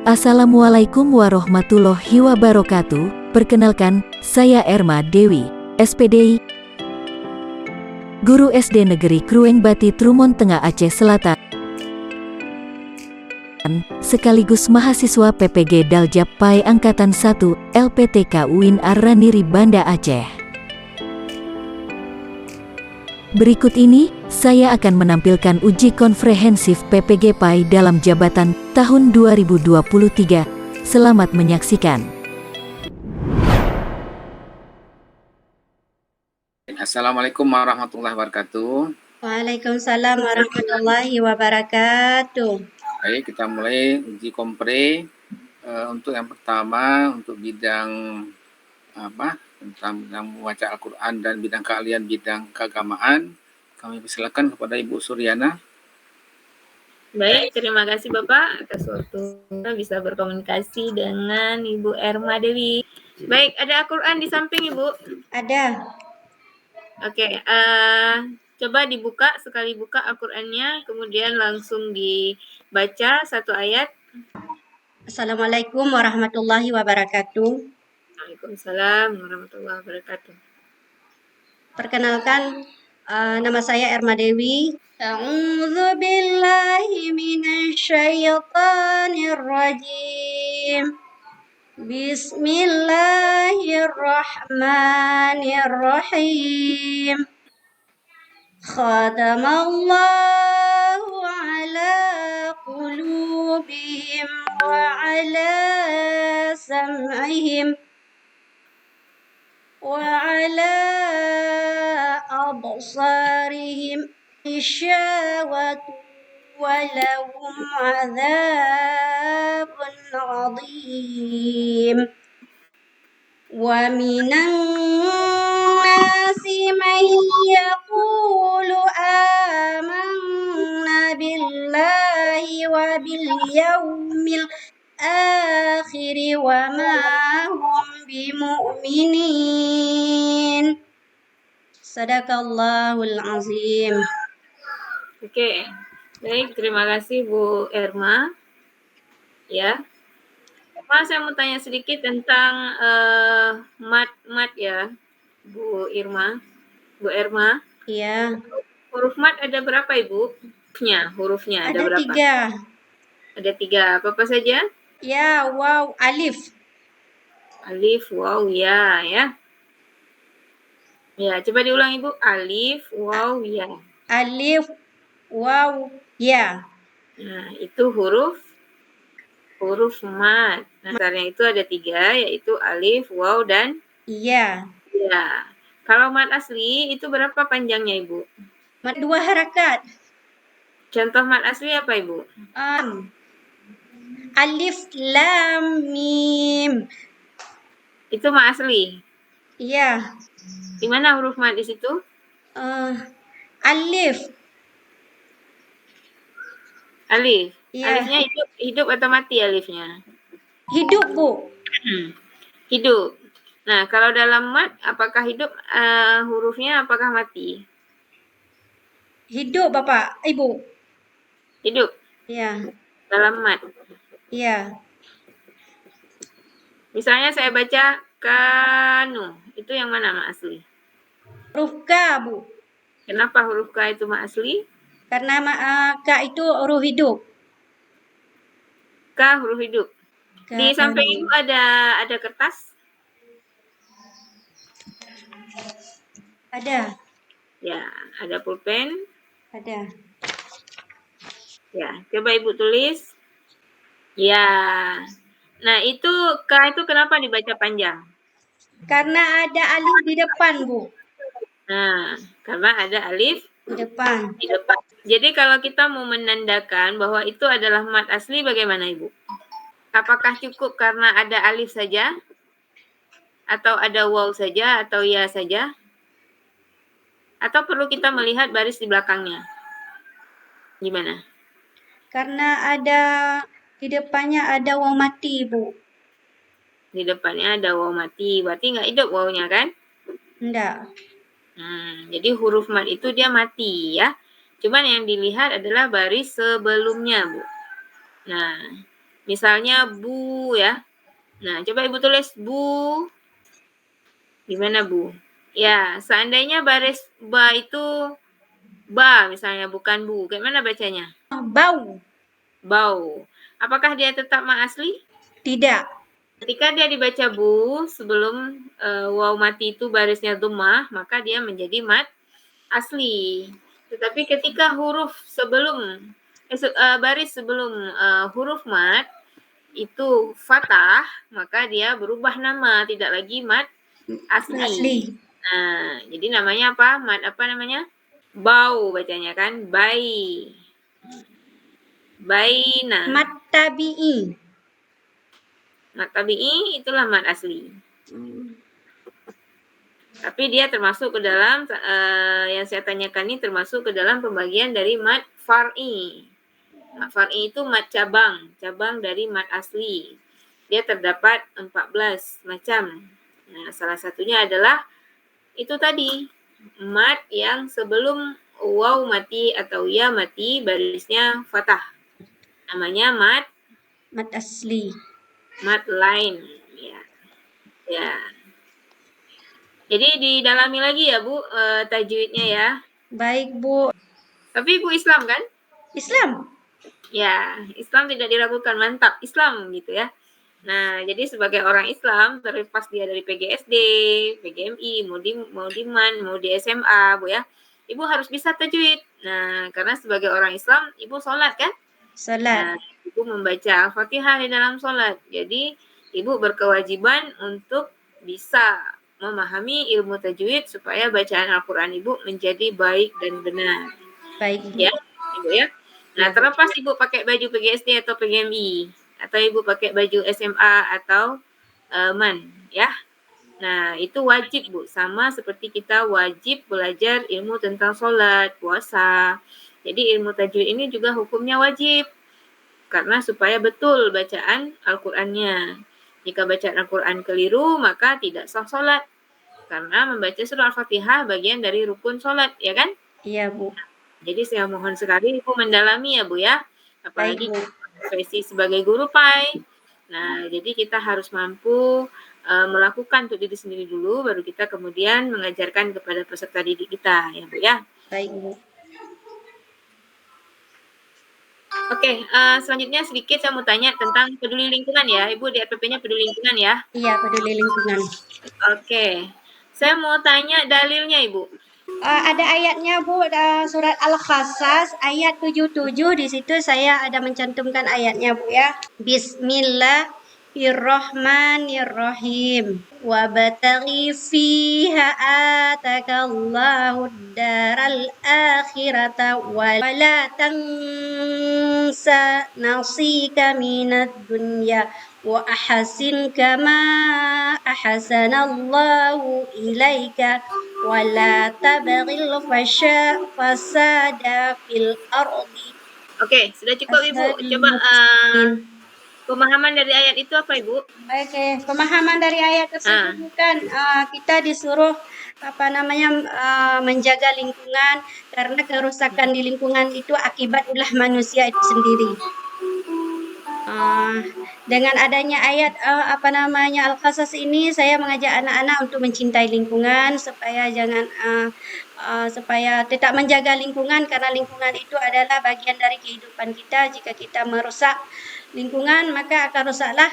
Assalamualaikum warahmatullahi wabarakatuh. Perkenalkan, saya Erma Dewi, SPDI, Guru SD Negeri Krueng Bati Trumon Tengah Aceh Selatan, sekaligus mahasiswa PPG Daljab Pai Angkatan 1, LPTK UIN Ar-Raniri Banda Aceh. Berikut ini, saya akan menampilkan uji komprehensif PPG Pai dalam jabatan tahun 2023. Selamat menyaksikan. Assalamualaikum warahmatullahi wabarakatuh. Waalaikumsalam warahmatullahi wabarakatuh. Baik, kita mulai uji kompre. Untuk yang pertama, untuk bidang tentang bidang membaca Al-Quran dan bidang keahlian bidang keagamaan, kami persilakan kepada Ibu Suryana. Baik, terima kasih Bapak atas waktunya bisa berkomunikasi dengan Ibu Erma Dewi. Baik, ada Al-Quran di samping Ibu? Ada. Oke, coba dibuka, sekali buka Al-Qurannya, kemudian langsung dibaca satu ayat. Assalamualaikum warahmatullahi wabarakatuh. Waalaikumsalam warahmatullahi wabarakatuh. Perkenalkan, nama saya Erma Dewi. A'udzu billahi minasyaitonir rajim. Bismillahirrahmanirrahim. Khatamallahu ala qulubihim wa ala sam'ihim wa ala absarihim ishawatu wa lahum adzabun adzim. Wa minan nasi man yaqulu amanna billahi wa bil yaumil akhir wa ma hum bimu'minin. Sadaqallahul azim. Oke, baik, terima kasih Bu Erma. Ya, Pak, saya mau tanya sedikit tentang mat ya, Bu Erma. Iya. Huruf mat ada berapa Ibu? Hurufnya ada berapa? 3. Ada 3. Apa saja? Ya, waw, alif. Alif, waw, ya, ya. Ya, coba diulang Ibu. Alif, waw, ya. Alif, waw, ya. Nah, itu huruf mat. Nah, dasarnya itu ada 3, yaitu alif, waw, dan ya. Ya. Kalau mat asli itu berapa panjangnya Ibu? Mat 2 harakat. Contoh mat asli apa Ibu? Alif, lam, mim. Itu mat asli? Iya. Di mana huruf mat di situ? Alif. Alif? Ya. Alifnya hidup atau mati alifnya? Hidup, Bu. Hidup. Nah, kalau dalam mat, apakah hidup hurufnya, apakah mati? Hidup, Bapak, Ibu. Hidup? Iya. Dalam mat? Iya. Misalnya saya baca kanu, itu yang mana mat asli? Huruf K, Bu. Kenapa huruf K itu mat asli? Karena K itu huruf hidup. K huruf hidup. Di samping itu ada kertas? Ada. Ya, ada pulpen? Ada. Ya, coba Ibu tulis. Ya. Nah, itu K itu kenapa dibaca panjang? Karena ada alif di depan, Bu. Nah, karena ada alif di depan. Jadi kalau kita mau menandakan bahwa itu adalah mat asli, bagaimana Ibu? Apakah cukup karena ada alif saja? Atau ada waw saja? Atau ya saja? Atau perlu kita melihat baris di belakangnya? Gimana? Karena ada di depannya ada waw mati, Bu. Di depannya ada waw mati, berarti nggak hidup wawnya kan? Enggak. Jadi huruf mat itu dia mati ya. Cuman yang dilihat adalah baris sebelumnya, Bu. Nah, Misalnya bu ya. Nah, coba Ibu tulis bu. Gimana bu? Ya, seandainya baris ba itu ba misalnya bukan bu. Gimana bacanya? Bau. Bau. Apakah dia tetap ma asli? Tidak. Ketika dia dibaca bu sebelum waw mati itu barisnya dhammah, maka dia menjadi mat asli. Tetapi ketika huruf sebelum baris sebelum huruf mat itu fathah, maka dia berubah nama, tidak lagi mat asli. Asli. Nah, jadi namanya apa? Mat apa namanya? Bau bacanya kan? Bai. Baina. Mat tabi'i. Mat tabi'i itulah mat asli. Tapi dia termasuk ke dalam yang saya tanyakan ini termasuk ke dalam pembagian dari mat far'i. Mat far'i itu mat cabang, cabang dari mat asli. Dia terdapat 14 macam. Nah, salah satunya adalah itu tadi, mat yang sebelum waw mati atau ya mati barisnya fathah. Namanya mat asli. mat lain ya. Ya. Jadi didalami lagi ya Bu tajwidnya ya. Baik Bu. Tapi Ibu Islam kan? Islam. Ya, Islam tidak diragukan, mantap Islam gitu ya. Nah, jadi sebagai orang Islam, terlepas dia dari PGSD, PGMI, Mudiman, mau di SMA, Bu ya, Ibu harus bisa tajwid. Nah, karena sebagai orang Islam, Ibu sholat kan? Salat. Nah, Ibu membaca Al-Fatihah di dalam sholat. Jadi, Ibu berkewajiban untuk bisa memahami ilmu tajwid supaya bacaan Al-Quran Ibu menjadi baik dan benar. Baik Bu. Ya, Ibu ya. Nah, terlepas Ibu pakai baju PGSD atau PGMI, atau Ibu pakai baju SMA atau MAN, ya. Nah, itu wajib Bu, sama seperti kita wajib belajar ilmu tentang sholat, puasa. Jadi ilmu tajwid ini juga hukumnya wajib, karena supaya betul bacaan Al-Qur'annya. Jika bacaan Al-Quran keliru, maka tidak sah sholat. Karena membaca surah Al-Fatihah bagian dari rukun sholat, ya kan? Iya Bu. Jadi saya mohon sekali Ibu mendalami ya Bu ya. Apalagi Baik, Bu. profesi sebagai guru PAI. Nah, jadi kita harus mampu melakukan untuk diri sendiri dulu, baru kita kemudian mengajarkan kepada peserta didik kita ya Bu ya. Baik Bu. Oke, selanjutnya sedikit saya mau tanya tentang peduli lingkungan ya. Ibu di RPP-nya peduli lingkungan ya. Iya, peduli lingkungan. Oke, saya mau tanya dalilnya Ibu. Ada ayatnya Bu, surat Al-Qasas ayat 77, di situ saya ada mencantumkan ayatnya Bu ya. Bismillahirrahmanirrahim. Wabtaghi fiha atakallahu daral akhirata wa la tansa nasika minad dunya wa ahsin kama ahsanallahu ilaika wa la tabghil fasada fil ardi. Oke, sudah cukup Ibu. Coba pemahaman dari ayat itu apa Ibu? Oke, pemahaman dari ayat tersebut bukan kita disuruh menjaga lingkungan, karena kerusakan di lingkungan itu akibat ulah manusia itu sendiri. Dengan adanya ayat Al-Qasas ini, saya mengajak anak-anak untuk mencintai lingkungan supaya supaya tetap menjaga lingkungan, karena lingkungan itu adalah bagian dari kehidupan kita. Jika kita merusak lingkungan, maka akan rusaklah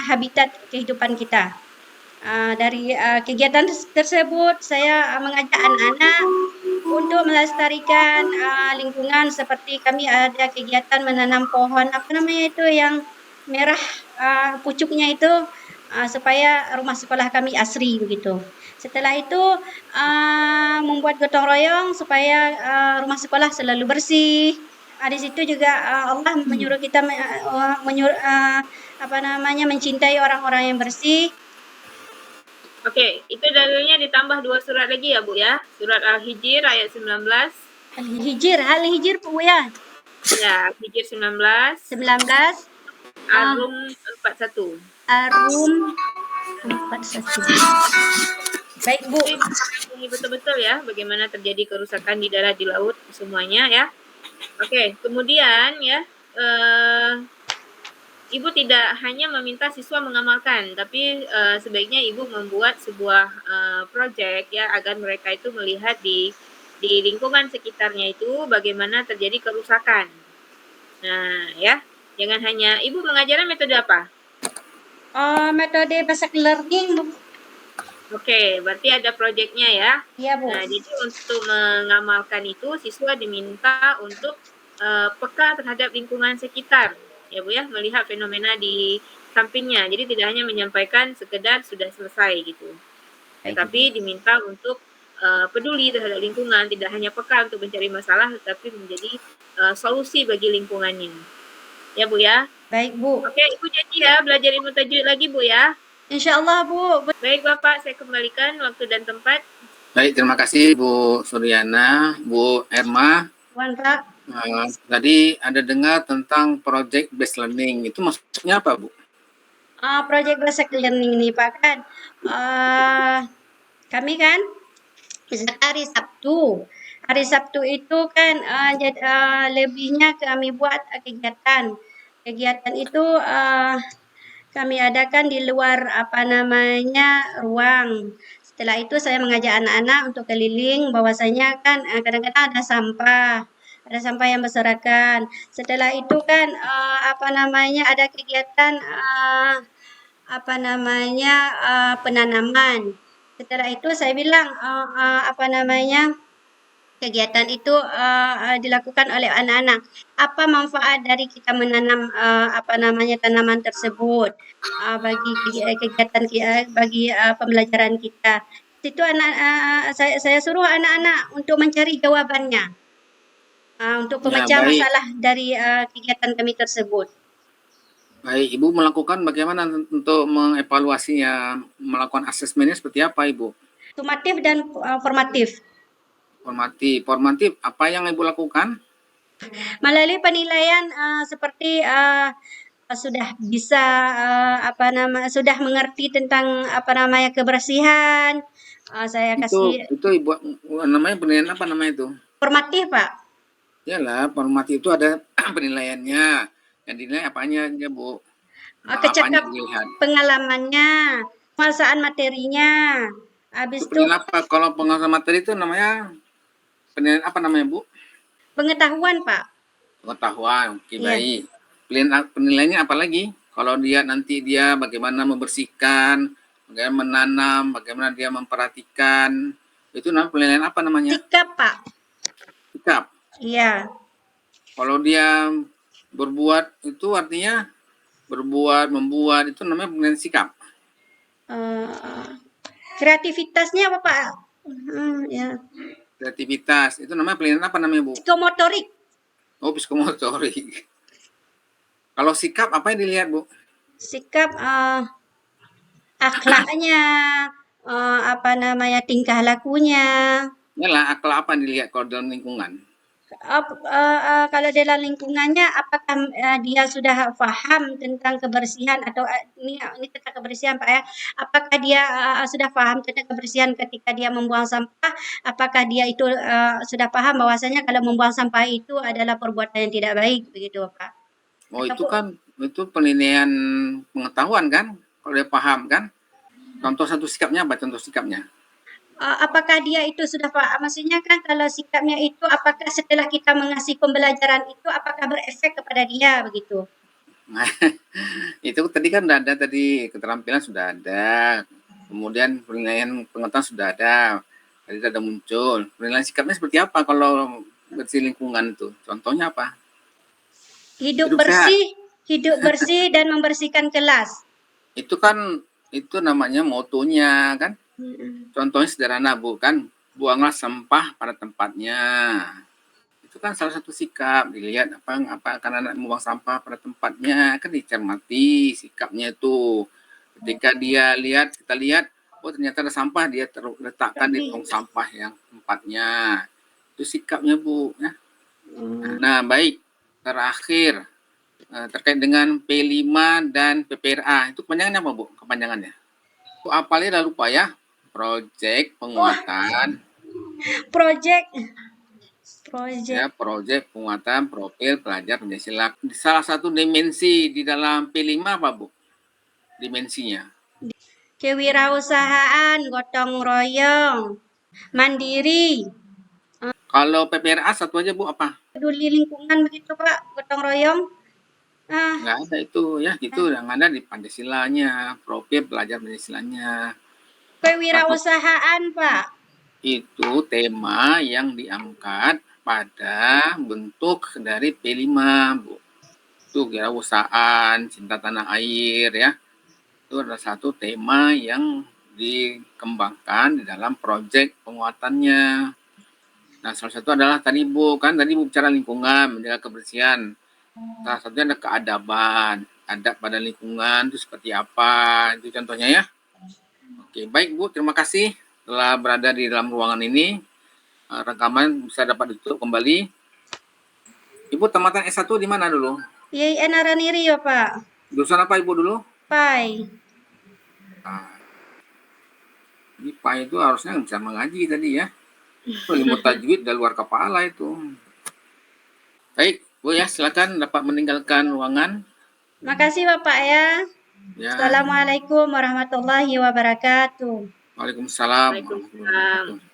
habitat kehidupan kita. Dari kegiatan tersebut, saya mengajak anak-anak untuk melestarikan lingkungan, seperti kami ada kegiatan menanam pohon yang merah pucuknya itu, supaya rumah sekolah kami asri begitu. Setelah itu membuat gotong royong supaya rumah sekolah selalu bersih. Di situ juga Allah menyuruh kita mencintai orang-orang yang bersih. Oke, itu dalilnya ditambah 2 surat lagi ya Bu ya. Surat Al-Hijr ayat 19. Al-Hijr Bu ya. Ya, Hijr 19. 19. Ar-Rum 41. Ar-Rum 41. Baik Bu. Ini betul-betul ya bagaimana terjadi kerusakan di darat, di laut, semuanya ya. Oke, kemudian ya Ibu tidak hanya meminta siswa mengamalkan, tapi sebaiknya Ibu membuat sebuah project ya agar mereka itu melihat di lingkungan sekitarnya itu bagaimana terjadi kerusakan. Nah, ya, jangan hanya Ibu mengajarkan metode apa? Metode basic learning, Bu. Oke, berarti ada proyeknya ya. Iya, Bu. Nah, jadi untuk mengamalkan itu siswa diminta untuk peka terhadap lingkungan sekitar, ya Bu ya, melihat fenomena di sampingnya. Jadi tidak hanya menyampaikan sekedar sudah selesai gitu. Tetapi diminta untuk peduli terhadap lingkungan, tidak hanya peka untuk mencari masalah, tetapi menjadi solusi bagi lingkungannya. Ya Bu ya. Baik, Bu. Oke, Ibu janji ya belajar ilmu tajwid lagi Bu ya. Insyaallah, Bu. Baik Bapak, saya kembalikan waktu dan tempat. Baik, terima kasih Bu Suryana, Bu Erma. Wan, Pak. Tadi ada dengar tentang project based learning. Itu maksudnya apa, Bu? Project basic learning ini, Pak, kan kami kan hari Sabtu. Hari Sabtu itu kan lebihnya kami buat kegiatan. Kegiatan itu kami adakan di luar ruang. Setelah itu saya mengajak anak-anak untuk keliling, bahwasanya kan kadang-kadang ada sampah yang berserakan. Setelah itu kan ada kegiatan penanaman. Setelah itu saya bilang kegiatan itu dilakukan oleh anak-anak. Apa manfaat dari kita menanam tanaman tersebut bagi kegiatan bagi pembelajaran kita. Itu saya suruh anak-anak untuk mencari jawabannya untuk pemecah masalah dari kegiatan kami tersebut. Baik, Ibu melakukan bagaimana untuk mengevaluasinya, melakukan asesmennya seperti apa, Ibu? Sumatif dan formatif. Formatif, apa yang Ibu lakukan? Melalui penilaian seperti sudah bisa sudah mengerti tentang kebersihan. Saya kasih itu Ibu namanya penilaian apa namanya itu? Formatif, Pak. Iyalah, formatif itu ada penilaiannya. Yang dinilai apanya aja, Bu? Kecakap pengalamannya, penguasaan materinya. Habis itu apa? Kalau penguasaan materi itu namanya penilaian apa namanya, Bu? Pengetahuan, Pak. Pengetahuan, oke, baik. Penilaiannya apa lagi? Kalau nanti dia bagaimana membersihkan, bagaimana menanam, bagaimana dia memperhatikan, itu penilaian apa namanya? Sikap, Pak. Sikap? Iya. Kalau dia berbuat itu artinya membuat itu namanya penilaian sikap. Kreativitasnya apa, Pak? Ya. Kreativitas itu namanya penilaian apa namanya, Bu? Psikomotorik. Oh, psikomotorik. Kalau sikap apa yang dilihat, Bu? Sikap akhlaknya, tingkah lakunya. Yalah, akhlak apa yang dilihat kalau dalam lingkungan? Kalau dalam lingkungannya, apakah dia sudah paham tentang kebersihan atau ini tentang kebersihan, Pak ya? Apakah dia sudah paham tentang kebersihan ketika dia membuang sampah? Apakah dia itu sudah paham bahwasanya kalau membuang sampah itu adalah perbuatan yang tidak baik, begitu, Pak? Oh, itu penilaian pengetahuan kan? Kalau dia paham kan? Contoh satu sikapnya apa? Contoh sikapnya? Apakah dia itu sudah paham? Maksudnya kan kalau sikapnya itu, apakah setelah kita mengasih pembelajaran itu, apakah berefek kepada dia, begitu? Nah, itu tadi kan sudah ada, tadi keterampilan sudah ada, kemudian penilaian pengetahuan sudah ada, tadi ada muncul. Penilaian sikapnya seperti apa kalau bersih lingkungan itu? Contohnya apa? Hidup bersih dan membersihkan kelas. Itu kan, itu namanya motonya kan? Contohnya sederhana, Bu, kan? Buanglah sampah pada tempatnya. Itu kan salah satu sikap, dilihat apa karena anak membuang sampah pada tempatnya, kan dicermati sikapnya itu. Ketika kita lihat, oh ternyata ada sampah, dia letakkan di tong sampah yang tempatnya. Itu sikapnya, Bu, ya. Nah, baik. Terakhir, terkait dengan P5 dan PPRA, itu kepanjangannya apa, Bu? Kepanjangannya? Apalnya udah lupa ya. Project penguatan. Project Proyek. proyek penguatan profil pelajar Pancasila. Salah satu dimensi di dalam P5 apa, Bu? Dimensinya. Kewirausahaan, gotong royong, mandiri, Kalau PPRA satu aja, Bu, apa? peduli lingkungan begitu Pak, gotong royong. Nggak ada itu ya, gitu. Yang ada di Pancasilanya, profil pelajar Pancasilanya. Kewirausahaan Pak. Itu tema yang diangkat pada bentuk dari P5, Bu. Itu kewirausahaan, cinta tanah air ya. Itu adalah satu tema yang dikembangkan di dalam proyek penguatannya. Nah, salah satu adalah tadi Bu, kan tadi Bu bicara lingkungan, menjaga kebersihan. Salah satunya ada keadaban, adab pada lingkungan itu seperti apa, itu contohnya ya. Oke, baik Bu, terima kasih telah berada di dalam ruangan ini. Rekaman bisa dapat ditutup kembali. Ibu tamatan S1 di mana dulu? YIN Araniri ya Pak. Jurusan apa Ibu dulu? Pai. Ini Pak itu harusnya bisa mengaji tadi ya. Ilmu tajwid dari luar kepala itu. Baik, Bu ya, silakan dapat meninggalkan ruangan. Makasih Bapak ya. Ya. Assalamualaikum warahmatullahi wabarakatuh. Waalaikumsalam. Waalaikumsalam.